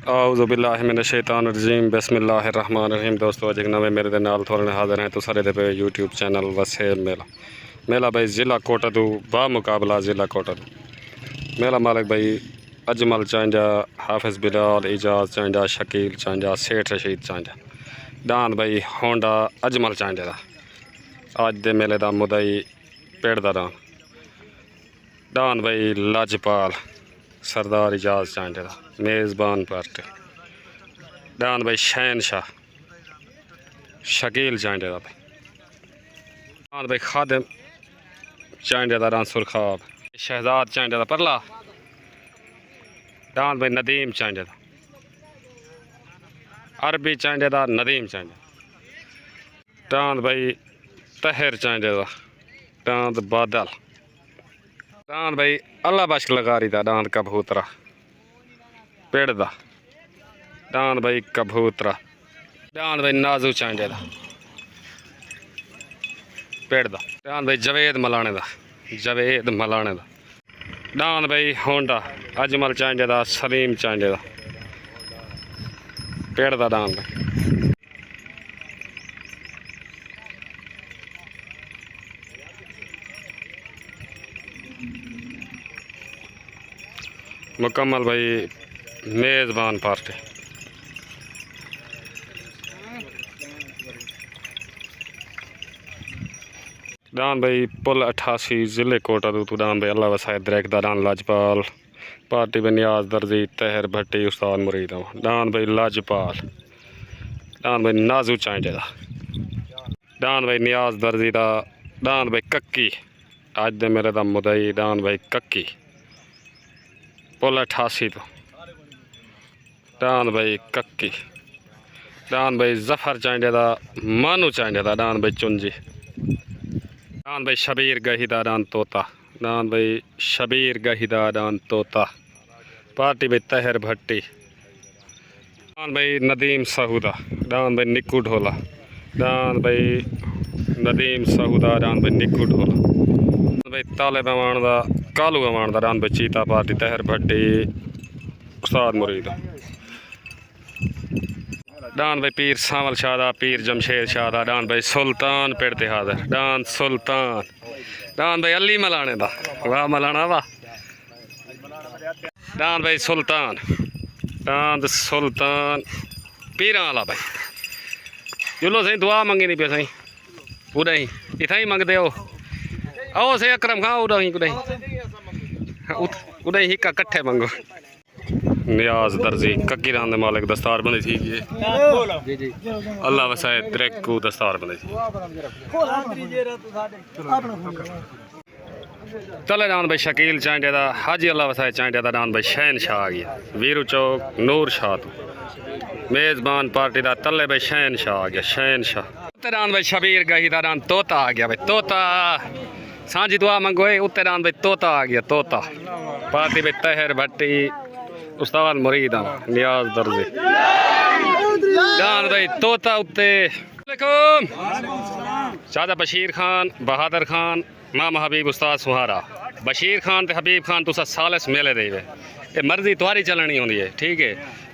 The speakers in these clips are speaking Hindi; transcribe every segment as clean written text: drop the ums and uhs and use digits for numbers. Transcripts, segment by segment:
औज़ुबिल्लाहिमिनश्शैतानिर्रजीम बिस्मिल्लाहिर्रहमानिर्रहीम। दोस्तों अज एक नवे मेरे दे नाल थोड़े हाज़िर हैं तो सारे दे पे यूट्यूब चैनल वसेल मेला मेला भाई ज़िला कोटदू बामुकाबला ज़िला कोटदू मेला मालिक भाई अजमल चांजा हाफिज़ बिलाल एजाज चांजा शकील चांजा सेठ रशीद चांजा डांद भाई होंडा अजमल चांजा दा अज दे मेले दा मुदई पेड़ दा डांद भाई लाजपाल सरदार एजाज चांजा दा मेज़बान पार्टी डांद भाई शहनशाह शकील चांजा दा डांद भाई खादिम चांजा दा डांद सुरखाब शहजाद चांजा दा परला डांद भाई नदीम चांजा दा अरबी चांजा दा नदीम चांजा डांद भाई तहर चांजा दा डांद बादल डांद भाई अल्लाह बश्क लगारी दा डांद कबूतरा पेड़ दा डांद भाई कबूतरा डांद भाई नाजू चांजे दा पेड़ दा डांद भाई जवेद मलाने दा डांद भाई होंडा अजमल चांजे दा सलीम चांजे दा पेड़ दा डांद भाई मुकम्मल भाई मेज़बान पार्टी डांद भाई पुल 88 ज़िले कोटदू तो डांद भाई अल्लाह वसाए दरक दान लाजपाल पार्टी में नियाज दर्जी तहर भट्टी उस्ताद मुरीद डांद भाई लाजपाल डांद भाई नाजू चांजे दा डांद भाई नियाज दर्जी दा डांद भाई कक्की अज दे मेरे दा मुदई डांद भाई कक्की पुल 88 तो डांद भाई कक्की डांद भाई जफर चांजे दा मानू चांजे दा डांद भाई चुंजी डांद भाई शबीर गहीदा डांद तोता डांद भाई शबीर गहीदा डांद तोता पार्टी भाई तहर भट्टी डांद भाई नदीम सहूदा डांद भाई निक्कू ढोला डांद भाई नदीम सहूदा डांद भाई निक्कू ढोला डांद भाई तालिब अवान दा कालू अवान दा डांद भाई चीता पार्टी तहर भट्टी उस्ताद मुरीद डांद भाई पीर सावल शादा पीर जमशेद शादा डांद भाई सुल्तान पेड़ते हाजिर डांद सुल्तान डांद भाई अली मलाने दा वाह मलाना वाह डांद भाई सुल्तान डांद सुल्तान पीर आला भाई जुलो सही दुआ मंगी नहीं पे सही पूरा ही इतना ही मंगते हो आओ से अकरम खां उड़ा ही उड़ा ही का कट्ठे मंगो नियाज दर्जी कक्की रान दे मालिक दस्तार बंदी थी ये अल्लाह वसाए दरक को दस्तार बंदी थी तले डांद भाई शकील चांडे दा हाजी अल्लाह वसाए चांडे दा डांद भाई शहनशाह आ गया वीरू चौक नूर शाह तो मेज़बान पार्टी दा तले भाई शहनशाह आ गया शहनशाह डांद भाई शबीर गही दा डांद तोता आ गया भाई तोता सांझी दुआ मंगो उत्ते डांद भाई तोता आ गया तोता पार्टी भाई तहर भट्टी उस्ताद मुरीद नियाज दर्जी डांद भाई तोता उत्ते चाचा बशीर खान बहादुर खान मामा हबीब उस्ताद सुहारा बशीर खान ते हबीब खान तुसा सालस मेले दे ये मर्जी तुम्हारी चलनी होंगी है ठीक है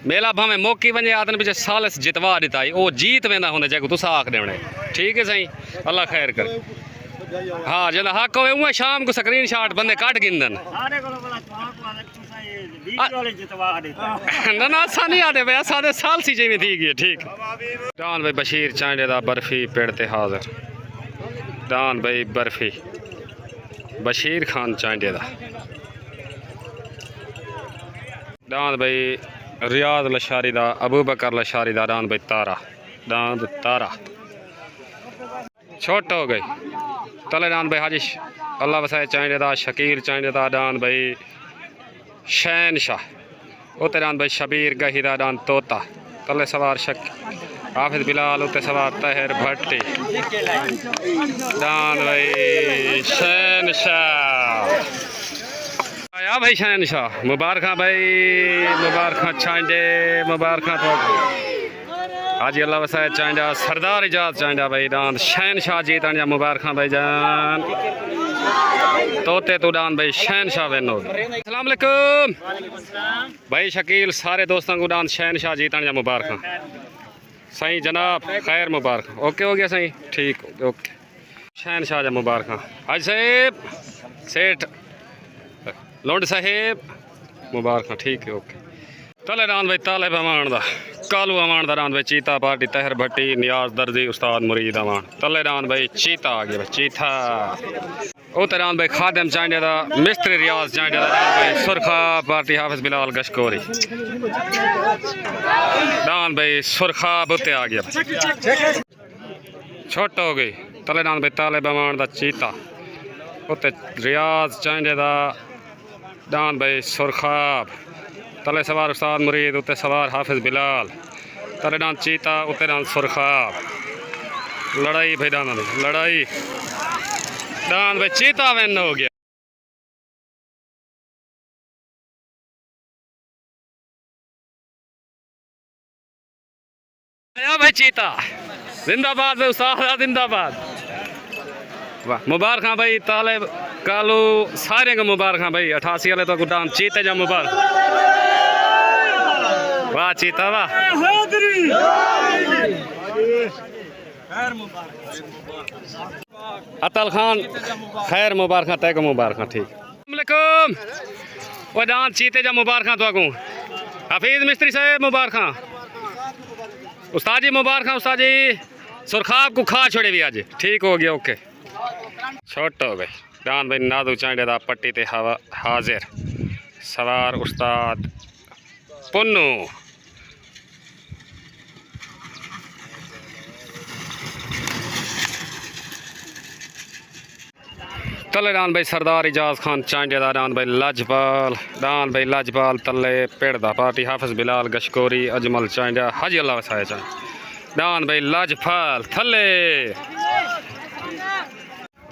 मेला भावें मौकी वजे आदन पिछे सालस जितवा दिता वो जीत वेंदा होंगे जगह तुसा आख देने ठीक है सही अल्लाह खैर कर हाँ जल्द हक हो उं शाम को स्क्रीन शॉट बंदे कट गिनदन ना ना असा नहीं आते भाई असा साल सी जिमें थी गई ठीक डांद भाई बशीर चांडे दा बर्फी पेड़ ते हाजिर डांद भाई बर्फी बशीर खान चांडे दा डांद भाई रियाज लशारी दा अबू बकर लशारी दा डांद भाई तारा डांद तारा छोट हो गई तले डांद भाई हाजी अल्लाह वसाए चांडे दा शकील चांडे दा डांद भाई शहनशाह उते डांद भाई शबीर गही दा डांद तोता तले सवार शक हाफिज़ बिलाल उते सवार तहर भट्टी डांद भाई शहनशाह आया भाई शहनशाह मुबारक भाई मुबारक चांडे मुबारक तो हाजी अल्लाह वसाए चांडा सरदार एजाज चांडा भाई डांद शहनशाह जीत मुबारक भाई जान तोते तुडान भाई शहनशाह वेनो अस्सलाम वालेकुम भाई शकील सारे दोस्तों को डान शहनशाह जीतन जा मुबारक सही जनाब खैर मुबारक ओके हो गया सही ठीक ओके शहनशाह जा मुबारक हाजी साहेब सेठ लोंड साहेब मुबारक ठीक है ओके तले रान भाई तालिब अमान दा कालू अमान दा रान भाई चीता पार्टी तहर भट्टी नियाज दर्जी उस्ताद मुरीद अमान तले रान भाई चीता आ गया भाई चीता उते रान भाई खादिम चांडे दा मिस्त्री रियाज चांडे दा रान भाई सुरखा पार्टी हाफिज बिलाल गशकोरी रान भाई सुरखा बुते आ गया छोट हो गई तले रान भाई तालिब अमान दा चीता उते रियाज चांडे दा रान भाई सुरखाब तले सवार उस्ताद मुरीद उत्ते सवार हाफिज बिलाल तले डांस चीता उत्ते डांस सुरखाब लड़ाई भाई डांस लड़ाई डांस भाई चीता वैन हो गया आया भाई चीता जिंदाबाद भाई उस्ताद जिंदाबाद वाह मुबारक भाई ताले कालू सारे को मुबारक भाई 88 वाले तो डांस चीते जा मुबारक वाह चीता वाह अतल खान खैर मुबारक तय को मुबारक ठीक वालेकुम वो डांस चीते जा मुबारक तो को हफीज मिस्त्री साहब मुबारक उस्ताद जी मुबारक उस्ताद जी सुरखाब को खा छोड़े भी आज ठीक हो गया ओके छोट हो गई डांस भाई नादू चांडे दा पट्टी ते हवा हाजिर सवार उस्ताद पुन्नू तले डान भाई सरदार इजाज खान चांडे दा डान भाई लाजपाल तले पेड़ दा पार्टी हाफिज बिलाल गशकोरी अजमल चांडा हाजी अल्लाह वसाया चांड डान भाई लाजपाल थले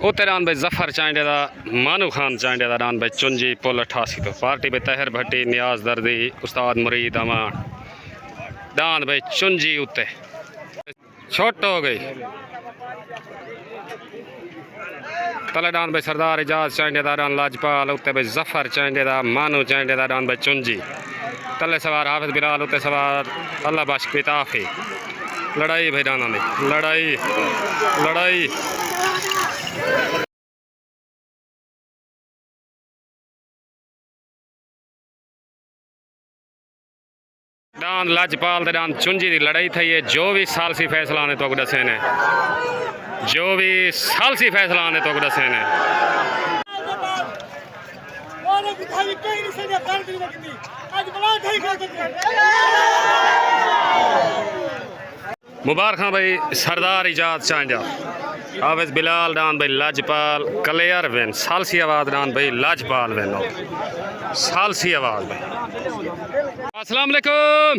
उते डान भाई जफर चांडे दा मानू खान चांडे दा डान भाई चुंजी पुल 88 तो पार्टी भाई तहर भट्टी नियाज दर्दी उस्ताद मुरीद अमान डान भाई चुंजी उते छोट हो गई तले डान भाई सरदार इजाज चांडे दा डान लाजपाल उते भाई जफर चांडे दा मानू चांडे दा डान भाई चुंजी तले सवार हाफिज बिलाल उते सवार अल्लाह बख्श पिताफी लड़ाई भाई डाना में लड़ाई लड़ाई डान लाजपाल दे डान चुंजी दी लड़ाई थी है जो भी सालसी फैसला आने तो दसे ने जो भी सालसी फैसला आने तो दसे ने मुबारक भाई सरदार इजाज चांडा हाफिज बिलाल डान भाई लाजपाल क्लियर वेन सालसी आवाज डान भाई लाजपाल वेन सालसी आवाज भाई अस्सलाम वालेकुम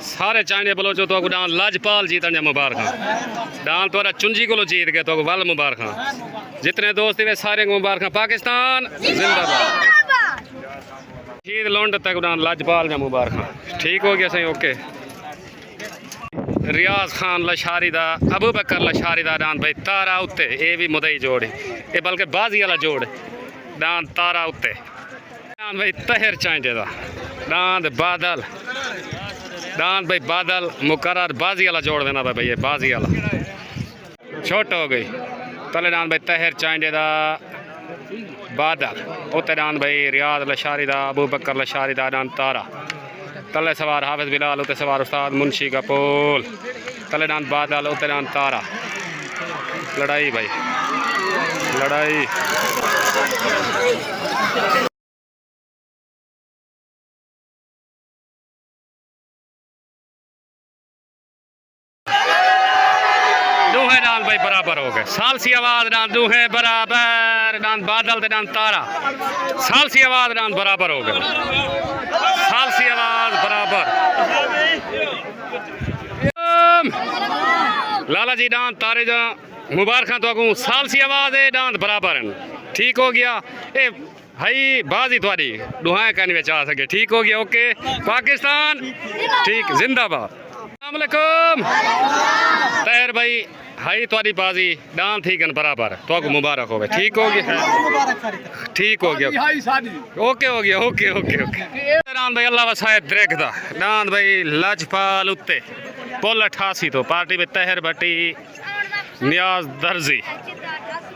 सारे चांडे बलोचो तो डान लाजपाल जीतन मुबारक डान तोरा चुंजी को जीत गए तो वल मुबारक जितने दोस्त थे सारे को मुबारक पाकिस्तान जिंदाबाद ईद लौंड तक डान लाजपाल में मुबारक ठीक हो गया सही ओके रियाज खान लशारी दा अबू बकर लशारी दा डान भाई तारा उत्ते ये भी मुदई जोड़ ये बल्कि बाजी वाला जोड़ डान तारा उत्ते डान भाई तहर चांडे दा डान बादल डान भाई बादल मुकर्रर बाजी वाला जोड़ देना भाई ये बाजी वाला छोट हो गई तले डान भाई तहर चांडे दा बादल उत्ते डान भाई रियाज लशारी दा अबू बकर लशारी दा डान तारा तले सवार हाफिज बिलाल उते सवार उस्ताद मुंशी कपूल तले डान बादल उते डान तारा लड़ाई भाई लड़ाई दूहे डान भाई बराबर हो गए सालसी आवाज डान दूहे बराबर डान बादल ते डान तारा सालसी आवाज डान बराबर हो गए सालसी आवाज बराबर लाला जी डांस तारे जा मुबारक तो अगू सालसी आवाज है डांस बराबर ठीक हो गया ए भाई बाजी थोड़ी दुआएं करने में आ सके ठीक हो गया ओके पाकिस्तान ठीक जिंदाबाद अस्सलाम वालेकुम तैर भाई हाई तुहारी बाजी डान थी गन बराबर तो मुबारक हो गए ठीक हो गया ठीक हो गया ओके हो गया ओके ओके ओके डान भाई अल्लाह वसाए देखदा डान भाई लजपाल उत्ते पुल 88 तो पार्टी में तहर भट्टी नियाज दर्जी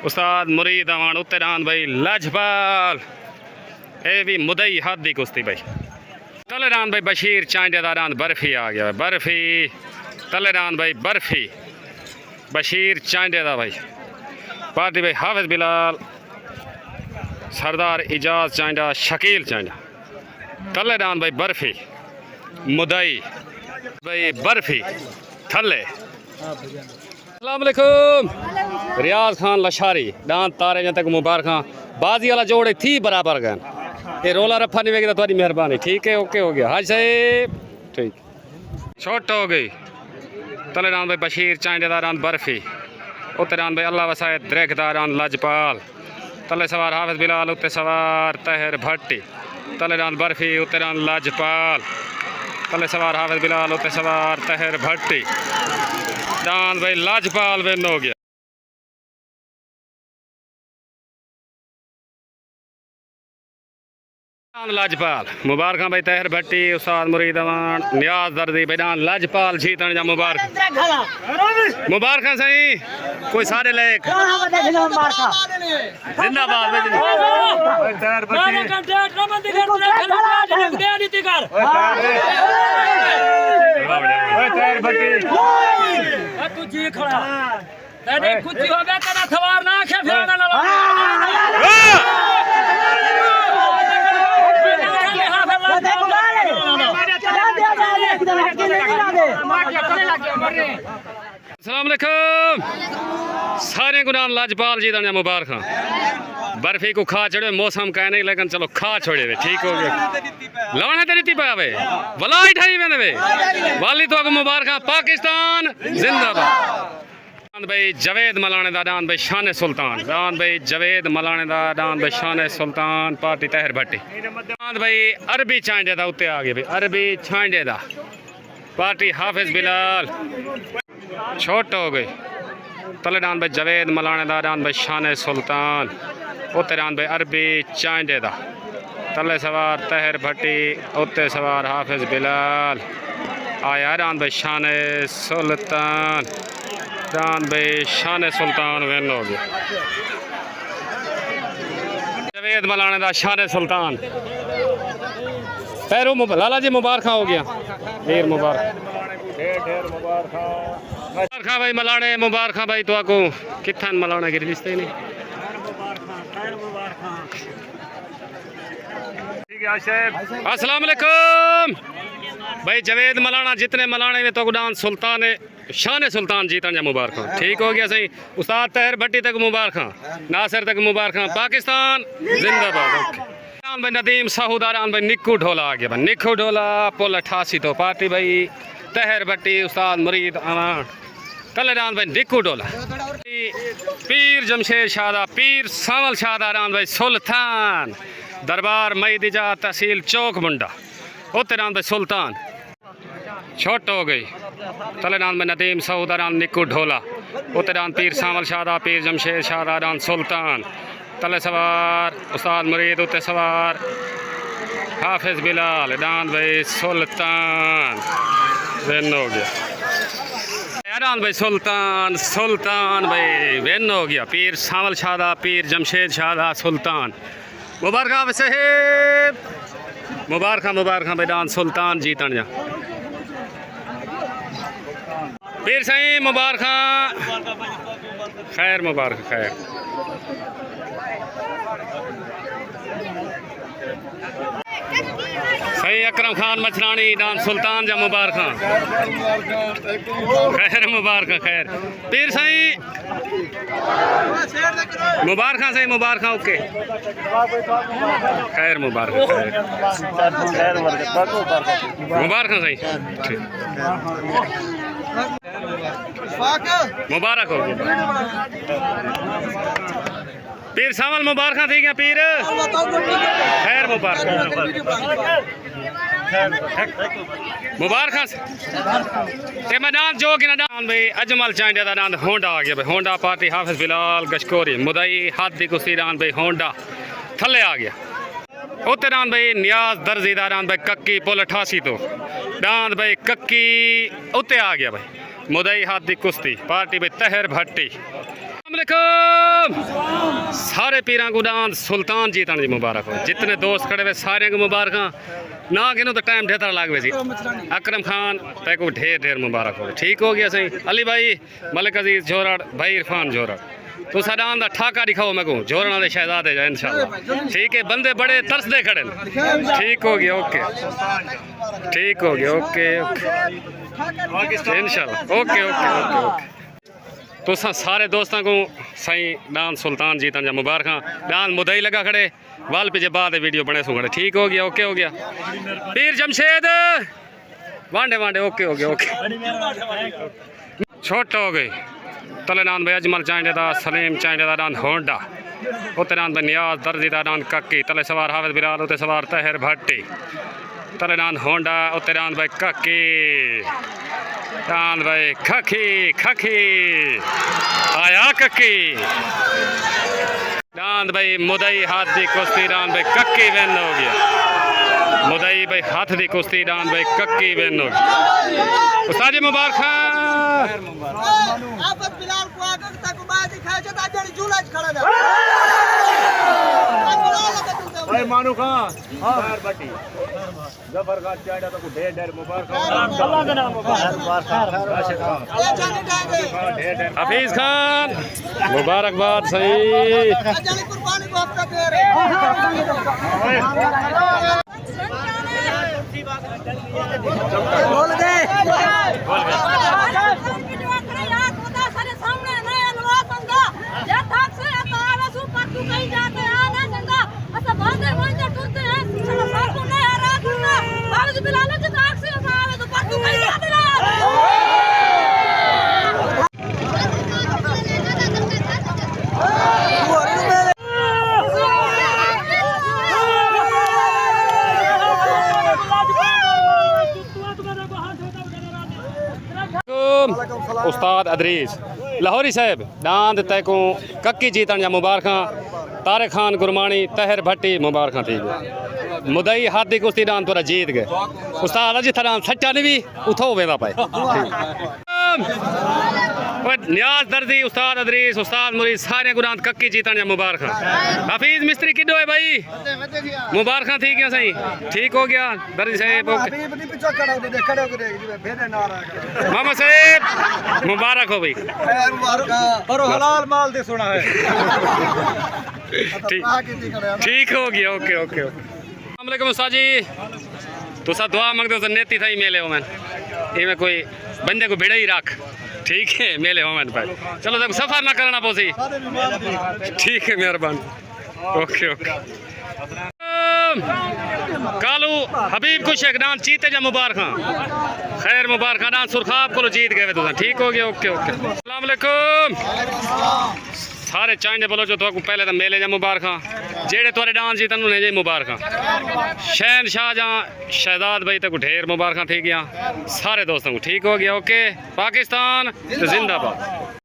उस्ताद मुरीद अवान उत्ते डान भाई लजपाल ए भी मुदई हाथ दी कुश्ती भाई तलेरान भाई बशीर चांडेदारान बर्फी आ गया बर्फी तलेरान भाई बर्फी बशीर चांडेदा भाई पार्टी भाई हाफिज बिलाल सरदार इजाज चांडा शकील चांडा तलेरान भाई बर्फी मुदई भाई बर्फी थले अस्सलाम वालेकुम रियाज खान लशारी डांस तारे जन तक मुबारक बाजी वाला जोड़े थी बराबर गए ये रोला रफा नहीं वेगी तो मेहरबानी ठीक है ओके हो गया हाज साहेब ठीक छोट हो गई तलेरान भाई बशीर चांडेदारान बर्फी उत्तरान भाई अल्लाह वसाए द्रेखदारान लजपाल तले सवार हाफिज बिलाल उत्ते सवार तहर भट्टी तलेरान बर्फी उत्तरान लजपाल तले सवार हाफिज बिलाल उत्ते सवार तहर भट्टी डान भाई लजपाल विन हो गया लजपाल मुबारक भाई तहर भट्टी उस्ताद मुरीद अवान नियाज दर्दी बेदान लजपाल जीतन जा मुबारक मुबारक सही कोई सारे लेक जिंदाबाद तहर अस्सलाम वालेकुम सारे गुनाम लजपाल जी दा मुबारक बर्फी को खा चढ़े मौसम कह नहीं लेकिन चलो खा छोड़े वे ठीक हो गया लाने ते रीति पावे वलाई ठाई वेंदे वे वाली तो मुबारक पाकिस्तान जिंदाबाद भाई जवेद मलाने दा डान भाई शान सुल्तान डान भाई जवेद मलाने दा डान भाई शान सुल्तान पार्टी तहर भट्टी डान भाई अरबी चांडे दा उत्ते आ गए भाई अरबी चांडे दा पार्टी हाफिज बिलाल छोट हो गई तले डान भाई जवेद मलाने दा डान भाई शान सुल्तान उत्ते डान भाई अरबी चांडे दा तले सवार तहर भट्टी उत्ते सवार हाफिज बिलाल आया डान भाई शान सुल्तान डान भाई शान सुल्तान विन हो गया जवेद मलाने दा शान सुल्तान पैरों लाला जी मुबारक हो गया ढेर मुबारक मुबारक भाई मलाने मुबारक भाई तो आपको कितना मलाने की रिश्ते नहीं अस्सलाम वालेकुम भाई जवेद मलाना जितने मलाने में तो डांस सुल्तान शान सुल्तान जीतन जा मुबारक ठीक हो गया सही उस्ताद तहर भट्टी तक मुबारक नासिर तक मुबारक पाकिस्तान जिंदाबाद भाई नदीम साहूदारान भाई निक्कू ढोला आ गया भाई निक्कू ढोला पुल 88 तो पार्टी भाई तहर भट्टी उस्ताद मुरीद अवान तलेरान भाई निक्कू ढोला पीर जमशेद शादा पीर सावल शादारान भाई सुल्तान दरबार मईदिजा तहसील चौक मुंडा उत्तरान भाई सुल्तान छोट हो गई तलेरान भाई नदीम साहूदारान निक्कू ढोला उत्तरान पीर सावल शादा पीर जमशेद शादारान सुल्तान तले सवार उस्ताद मुरीद उत्ते सवार हाफिज बिलाल डान भाई सुल्तान विन हो गया डान भाई सुल्तान सुल्तान भाई विन हो गया पीर सावल शादा पीर जमशेद शादा सुल्तान मुबारक साहेब मुबारक मुबारक भाई डान सुल्तान जीतन जा पीर सही मुबारक खैर मुबारक खैर सही अकरम खान मछरानी डान सुल्तान जा मुबारक खैर मुबारक खैर पीर सही मुबारक सही मुबारक ओके खैर मुबारक खैर मुबारक सही मुबारक हो पीर सावल मुबारक थी क्या पीर खैर मुबारक मुबारक ये मैदान जो कि डान भाई अजमल चांडिया का डान होंडा आ गया भाई होंडा पार्टी हाफिज बिलाल गशकोरी मुदई हाथ दी कुश्ती डान भाई होंडा थले आ गया उत्ते डान भाई नियाज दर्जी दा डान भाई कक्की पुल 88 तो डान भाई कक्की उत्ते आ गया भाई मुदई हाथ दी कुश्ती पार्टी भाई तहर भट्टी सारे पीरां को डांस सुल्तान जीतन जी मुबारक हो जितने दोस्त खड़े हुए सारे को मुबारक ना गिनो तो टाइम ढेर लग वे जी अकरम खान तय को ढेर ढेर मुबारक हो ठीक हो गया सही अली भाई मलिक अजीज जोरड़ भाई इरफान जोरड़ तो साडान दा ठाका दिखाओ मैं को जोरना दे शहजादे जा इंशाल्लाह ठीक है बंदे बड़े तरसदे खड़े ठीक हो गया ओके ठीक हो गया ओके इंशाल्लाह ओके ओके ओके ओके तो सारे दोस्तों को सही डांस सुल्तान जीतन जा मुबारक डांस मुदई लगा खड़े वाल पे बाद वीडियो बने सो खड़े ठीक हो गया ओके हो गया पीर जमशेद वांडे वांडे ओके हो गया ओके छोटा हो गई तले नान भाई अजमल चांडे दा सलीम चांडे दा डांस होंडा उत्ते नान भाई नियाज दर्जी दा डांस कक्की तले सवार हाफिज बिलाल उत्ते सवार तहर भट्टी तले नान होंडा उत्ते नान भाई कक्की डांस भाई खखी खखी आया कक्की डांस भाई मुदई हाथ दी कुश्ती डांस भाई कक्की विन हो गया मुदई भाई हाथ दी कुश्ती डांस भाई कक्की विन हो गया उस्ताद जी मुबारक आफत बिलाल को आगे तक बात दिखाए जो ताजड़ी झूला खड़ा था भाई मानू खान हां बटी जफर का चाड़ा तो ढेर ढेर मुबारक अल्लाह के नाम मुबारक राशिद खान हफीज खान मुबारकबाद सही जाने कुर्बानी को हफ्ता दे रहे बोल दे उस्ताद अदरीस लाहौरी साहब डांद तैको कक्की जीतन जा मुबारक तारे खान गुरमानी तहर भट्टी मुबारक थी गए मुदई हाथ दी कुश्ती डांद पूरा जीत गए उस्ताद अजी थरां सच्चा नहीं भी उठो वेदा पाए नियाज दर्जी उस्ताद अदरीस उस्ताद मुरीद सारे गुरान कक्की जीतन जा मुबारक हफीज मिस्त्री किडो है भाई मुबारक थी क्या सही ठीक हो गया दर्जी साहब मामा साहब मुबारक हो भाई और हलाल माल दे सुना है ठीक हो गया ओके ओके अस्सलाम वालेकुम उस्ताद जी तुसा दुआ मंगदे हो नेती थई मेले हो मैं ये में कोई बंदे को भिड़ा ही रख ठीक है मेले हो मैंने भाई चलो देखो सफर ना करना पोसी ठीक है मेहरबान ओके ओके कालू हबीब को शेखदान चीते जा मुबारक खैर मुबारक डान सुरखाब को जीत गए तुसा ठीक हो गया ओके ओके अस्सलाम वालेकुम सारे चांडे बोलो जो तो पहले तो मेले जा मुबारक जेड़े तोरे डांस जीतन उन्हें जी मुबारक शहनशाह जहाँ शहजाद भाई तक ढेर मुबारक थी गया सारे दोस्तों को ठीक हो गया ओके पाकिस्तान जिंदाबाद।